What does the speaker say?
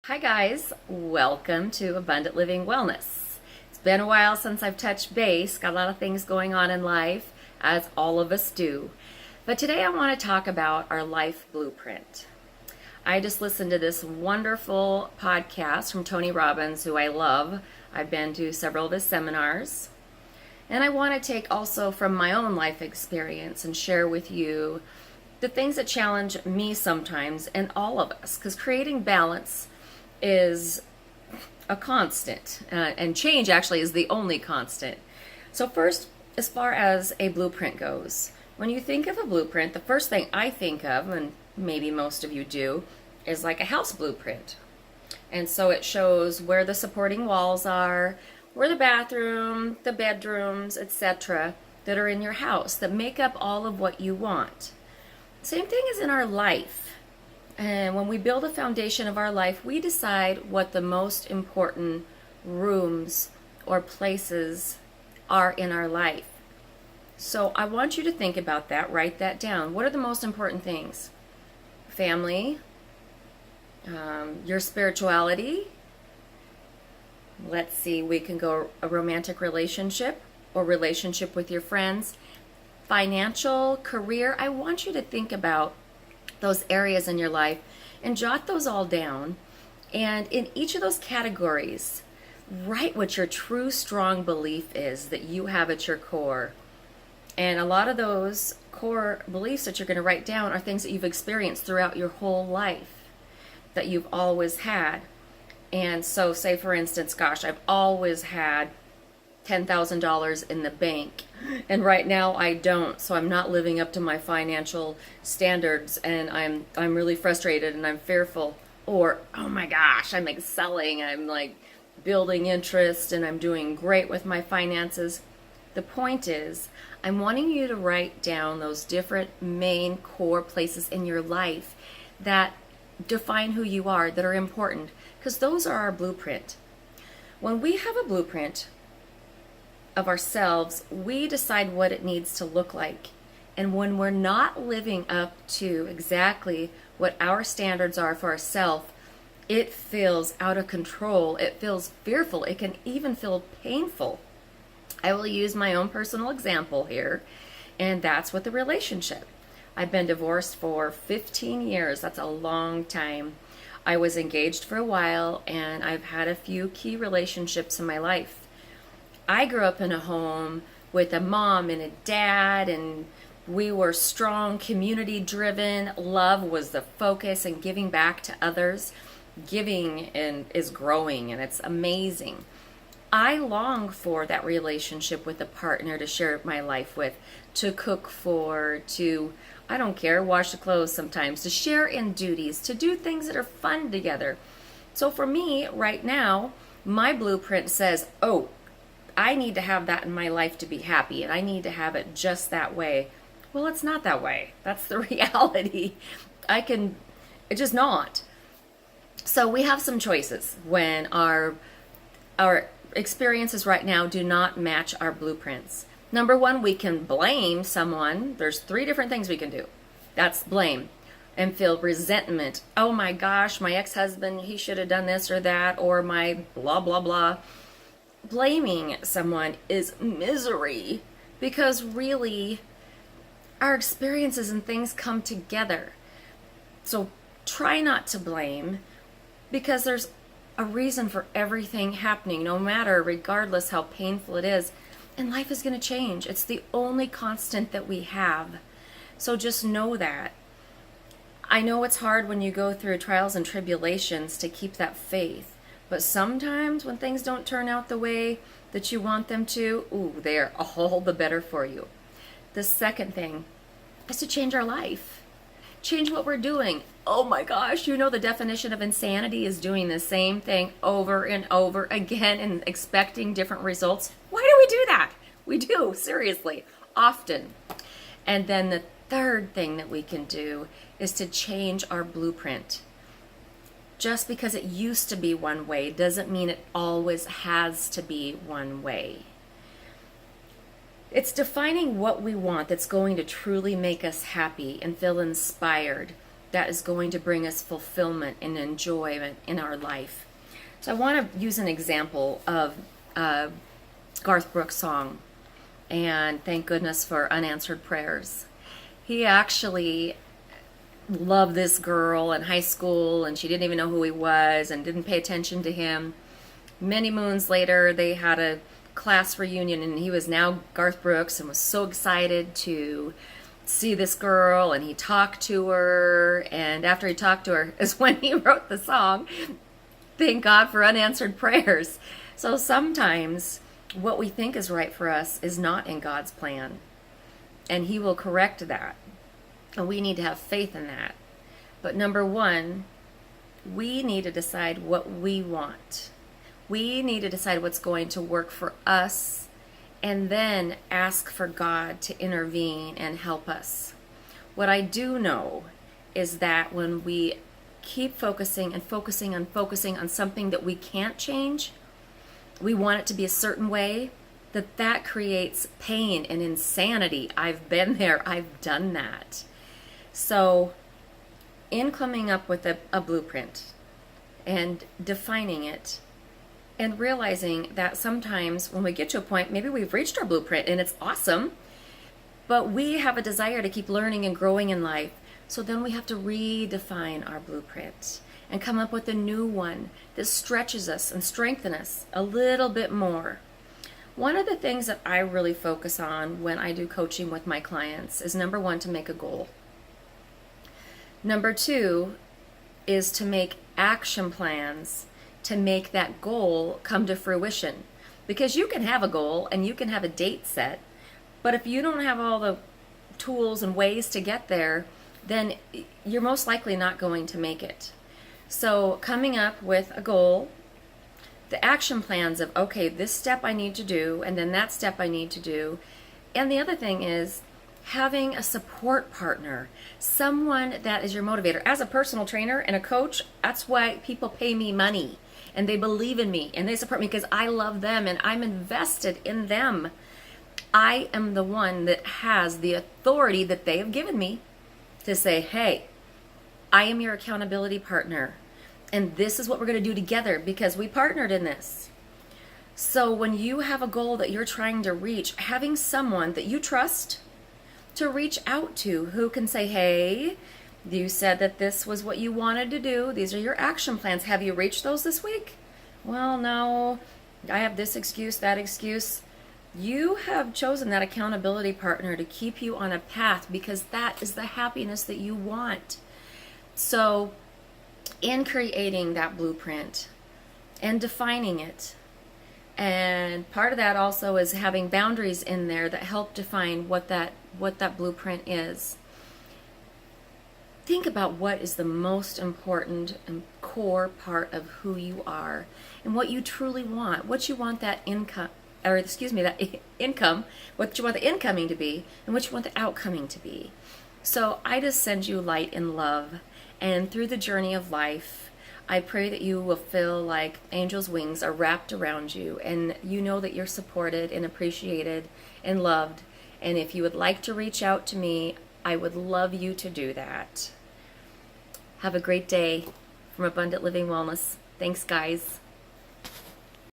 Hi guys, welcome to Abundant Living Wellness. It's been a while since I've touched base, got a lot of things going on in life, as all of us do. But today I want to talk about our life blueprint. I just listened to this wonderful podcast from Tony Robbins, who I love. I've been to several of his seminars. And I want to take also from my own life experience and share with you the things that challenge me sometimes and all of us, because creating balance is a constant, and change actually is the only constant. So first, as far as a blueprint goes, when you think of a blueprint, the first thing I think of, and maybe most of you do, is like a house blueprint. And so it shows where the supporting walls are, where the bathroom, the bedrooms, etc., that are in your house, that make up all of what you want. Same thing as in our life. And when we build a foundation of our life, we decide what the most important rooms or places are in our life. So I want you to think about that, write that down. What are the most important things? Family, your spirituality. Let's see, we can go a romantic relationship or relationship with your friends. Financial, career. I want you to think about those areas in your life and jot those all down. And in each of those categories, write what your true strong belief is that you have at your core. And a lot of those core beliefs that you're going to write down are things that you've experienced throughout your whole life, that you've always had. And so say for instance, gosh, I've always had $10,000 in the bank, and right now I don't, so I'm not living up to my financial standards, and I'm really frustrated and I'm fearful. Or, oh my gosh, I'm excelling, I'm like building interest and I'm doing great with my finances. The point is, I'm wanting you to write down those different main core places in your life that define who you are, that are important, because those are our blueprint. When we have a blueprint of ourselves, we decide what it needs to look like. And when we're not living up to exactly what our standards are for ourselves, it feels out of control. It feels fearful. It can even feel painful. I will use my own personal example here, and that's with the relationship. I've been divorced for 15 years. That's a long time. I was engaged for a while, and I've had a few key relationships in my life. I grew up in a home with a mom and a dad, and we were strong, community-driven. Love was the focus, and giving back to others. Giving is growing, and it's amazing. I long for that relationship with a partner to share my life with, to cook for, to, I don't care, wash the clothes sometimes, to share in duties, to do things that are fun together. So for me, right now, my blueprint says, oh, I need to have that in my life to be happy, and I need to have it just that way. Well, it's not that way. That's the reality. It's just not. So we have some choices when our experiences right now do not match our blueprints. Number one, we can blame someone. There's 3 different things we can do. That's blame and feel resentment. Oh my gosh, my ex-husband, he should have done this or that, or my blah, blah, blah. Blaming someone is misery, because really our experiences and things come together. So try not to blame, because there's a reason for everything happening, no matter, regardless how painful it is. And life is going to change. It's the only constant that we have. So just know that. I know it's hard when you go through trials and tribulations to keep that faith. But sometimes when things don't turn out the way that you want them to, they're all the better for you. The second thing is to change our life. Change what we're doing. Oh my gosh, the definition of insanity is doing the same thing over and over again and expecting different results. Why do we do that? We do, seriously, often. And then the third thing that we can do is to change our blueprint. Just because it used to be one way doesn't mean it always has to be one way. It's defining what we want that's going to truly make us happy and feel inspired that is going to bring us fulfillment and enjoyment in our life. So I want to use an example of Garth Brooks' song, and thank goodness for unanswered prayers. He actually loved this girl in high school, and she didn't even know who he was and didn't pay attention to him. Many moons later, they had a class reunion, and he was now Garth Brooks and was so excited to see this girl, and he talked to her, and after he talked to her is when he wrote the song, Thank God for Unanswered Prayers. So sometimes what we think is right for us is not in God's plan, and he will correct that, and we need to have faith in that. But number one, we need to decide what we want. We need to decide what's going to work for us, and then ask for God to intervene and help us. What I do know is that when we keep focusing on something that we can't change, we want it to be a certain way, that creates pain and insanity. I've been there, I've done that. So in coming up with a blueprint and defining it, and realizing that sometimes when we get to a point, maybe we've reached our blueprint and it's awesome, but we have a desire to keep learning and growing in life. So then we have to redefine our blueprint and come up with a new one that stretches us and strengthens us a little bit more. One of the things that I really focus on when I do coaching with my clients is, number one, to make a goal. Number two is to make action plans to make that goal come to fruition. Because you can have a goal and you can have a date set, but if you don't have all the tools and ways to get there, then you're most likely not going to make it. So coming up with a goal, the action plans of, okay, this step I need to do, and then that step I need to do. And the other thing is having a support partner, someone that is your motivator. As a personal trainer and a coach, that's why people pay me money. And they believe in me and they support me because I love them and I'm invested in them. I am the one that has the authority that they have given me to say, hey, I am your accountability partner, and this is what we're going to do together because we partnered in this. So when you have a goal that you're trying to reach, having someone that you trust to reach out to who can say, hey, you said that this was what you wanted to do. These are your action plans. Have you reached those this week? Well, no, I have this excuse, that excuse. You have chosen that accountability partner to keep you on a path because that is the happiness that you want. So in creating that blueprint and defining it, and part of that also is having boundaries in there that help define what that blueprint is. Think about what is the most important and core part of who you are and what you truly want, what you want that income, what you want the incoming to be, and what you want the outcoming to be. So I just send you light and love, and through the journey of life, I pray that you will feel like angels' wings are wrapped around you, and you know that you're supported and appreciated and loved. And if you would like to reach out to me, I would love you to do that. Have a great day from Abundant Living Wellness. Thanks, guys.